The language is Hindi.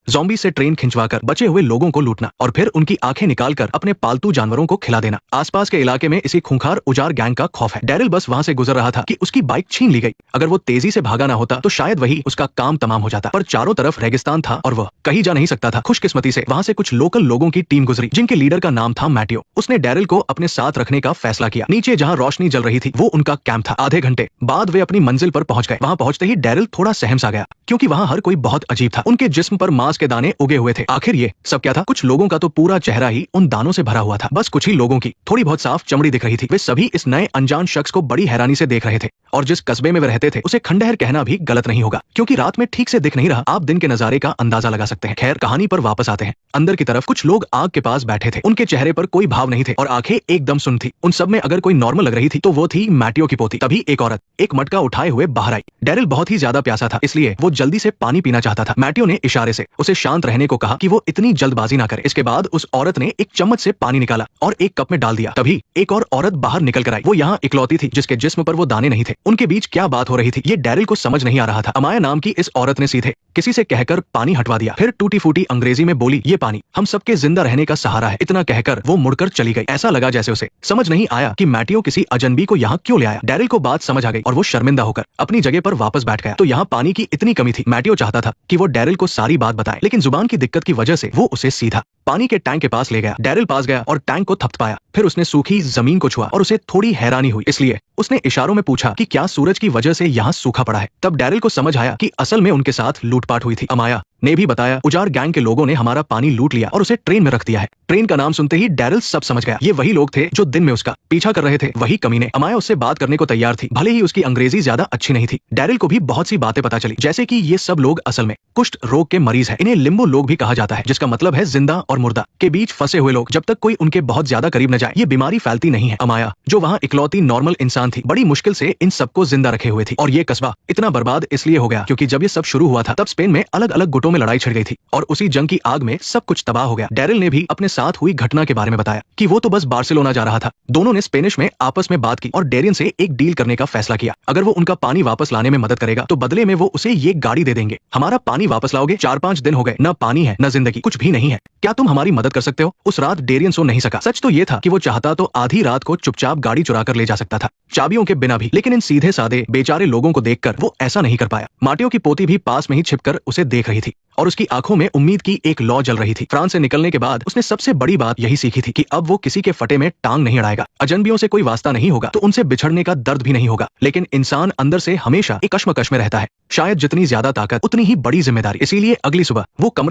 ज़ॉम्बी से ट्रेन खिंचवाकर बचे हुए लोगों को लूटना और फिर उनकी आंखें निकालकर अपने पालतू जानवरों को खिला देना। आसपास के इलाके में इसी खूंखार उजाड़ गैंग का खौफ है। डैरिल बस वहां से गुजर रहा था कि उसकी बाइक छीन ली गई। अगर वो तेजी से भागा ना होता तो शायद वही उसका काम तमाम हो जाता, पर चारों तरफ रेगिस्तान था और वह कहीं जा नहीं सकता था। खुशकिस्मती से वहां से कुछ लोकल लोगों की टीम गुजरी जिनके लीडर का नाम था मैटियो। उसने डैरिल को अपने साथ रखने का फैसला किया। नीचे जहां रोशनी जल रही थी वो उनका कैंप था। आधे घंटे बाद वे अपनी मंजिल पर पहुंच गए। वहां पहुंचते ही डैरिल थोड़ा सहम सा गया क्योंकि वहां हर कोई बहुत अजीब था। उनके जिस्म पर मांस के दाने उगे हुए थे। आखिर ये सब क्या था? कुछ लोगों का तो पूरा चेहरा ही उन दानों से भरा हुआ था। बस कुछ ही लोगों की थोड़ी बहुत साफ चमड़ी दिख रही थी। वे सभी इस नए अनजान शख्स को बड़ी हैरानी से देख रहे थे और जिस कस्बे में वे रहते थे उसे खंडहर कहना भी गलत नहीं होगा क्योंकि रात में ठीक से दिख नहीं रहा। आप दिन के नजारे का अंदाजा लगा सकते हैं। खैर, कहानी पर वापस आते हैं। अंदर की तरफ कुछ लोग आग के पास बैठे थे। उनके चेहरे पर कोई भाव नहीं थे और आंखें एकदम सुन्न थी। उन सब में अगर कोई नॉर्मल लग रही थी तो वो थी मैटियो की पोती। तभी एक औरत एक मटका उठाए हुए बाहर आई। डैरिल बहुत ही ज्यादा प्यासा था, इसलिए वो जल्दी से पानी पीना चाहता था। मैटियो ने इशारे से उसे शांत रहने को कहा कि वो इतनी जल्दबाजी ना करे। इसके बाद उस औरत ने एक चम्मच से पानी निकाला और एक कप में डाल दिया। तभी एक और औरत बाहर निकल कर आई। वो यहाँ इकलौती थी जिसके जिस्म पर वो दाने नहीं थे। उनके बीच क्या बात हो रही थी ये डैरिल को समझ नहीं आ रहा था। अमाया नाम की इस औरत ने सीधे किसी से कहकर पानी हटवा दिया, फिर टूटी फूटी अंग्रेजी में बोली, ये पानी हम सबके जिंदा रहने का सहारा है। इतना कहकर वो मुड़कर चली गई। ऐसा लगा जैसे उसे समझ नहीं आया कि मैटियो किसी अजनबी को यहाँ क्यों ले आया। डैरिल को बात समझ आ गई और वो शर्मिंदा होकर अपनी जगह पर वापस बैठ गया। तो यहाँ पानी की इतनी कमी थी। मैटियो चाहता था कि वो डैरिल को सारी बात बताए, लेकिन जुबान की दिक्कत की वजह से वो उसे सीधा पानी के टैंक के पास ले गया। डैरिल पास गया और टैंक को थपथपाया। फिर उसने सूखी जमीन को छुआ और उसे थोड़ी हैरानी हुई, इसलिए उसने इशारों में पूछा कि क्या सूरज की वजह से यहाँ सूखा पड़ा है। तब डैरिल को समझ आया कि असल में उनके साथ लूटपाट हुई थी। अमाया ने भी बताया, उजाड़ गैंग के लोगों ने हमारा पानी लूट लिया और उसे ट्रेन में रख दिया है। ट्रेन का नाम सुनते ही डैरिल सब समझ गया। ये वही लोग थे जो दिन में उसका पीछा कर रहे थे, वही कमीने। अमाया उससे बात करने को तैयार थी, भले ही उसकी अंग्रेजी ज्यादा अच्छी नहीं थी। डैरिल को भी बहुत सी बातें पता चली, जैसे कि ये सब लोग असल में कुष्ठ रोग के मरीज हैं। इन्हें लिम्बो लोग भी कहा जाता है, जिसका मतलब है जिंदा और मुर्दा के बीच फंसे हुए लोग। जब तक कोई उनके बहुत ज्यादा करीब न जाए ये बीमारी फैलती नहीं है। अमाया जो वहाँ इकलौती नॉर्मल इंसान थी, बड़ी मुश्किल से इन सबको जिंदा रखे हुए थी। और ये कस्बा इतना बर्बाद इसलिए हो गया क्योंकि जब ये सब शुरू हुआ था तब स्पेन में अलग अलग गुटों में लड़ाई छिड़ गई थी और उसी जंग की आग में सब कुछ तबाह हो गया। डैरिल ने भी अपने साथ हुई घटना के बारे में बताया कि वो तो बस बार्सिलोना जा रहा था। दोनों ने स्पेनिश में आपस में बात की और डेरियन से एक डील करने का फैसला किया। अगर वो उनका पानी वापस लाने में मदद करेगा तो बदले में वो उसे ये गाड़ी दे देंगे। हमारा पानी वापस लाओगे? 4-5 दिन हो गए, न पानी है न जिंदगी, कुछ भी नहीं है। क्या तुम हमारी मदद कर सकते हो? उस रात डेरियन सो नहीं सका। सच तो ये था कि वो चाहता तो आधी रात को चुपचाप गाड़ी चुरा कर ले जा सकता था, चाबियों के बिना भी, लेकिन इन सीधे साधे बेचारे लोगों को देखकर वो ऐसा नहीं कर पाया। माटियो की पोती भी पास में ही छिपकर उसे देख रही थी और उसकी आंखों में उम्मीद की एक लौ जल रही थी। फ्रांस से निकलने के बाद उसने सबसे बड़ी बात यही सीखी थी कि अब वो किसी के फटे में टांग नहीं अड़ाएगा। अजनबियों से कोई वास्ता नहीं होगा तो उनसे बिछड़ने का दर्द भी नहीं होगा, लेकिन इंसान अंदर से हमेशा एक कश्मकश में रहता है। शायद जितनी ज्यादा ताकत उतनी ही बड़ी जिम्मेदारी। इसीलिए अगली सुबह वो कमरे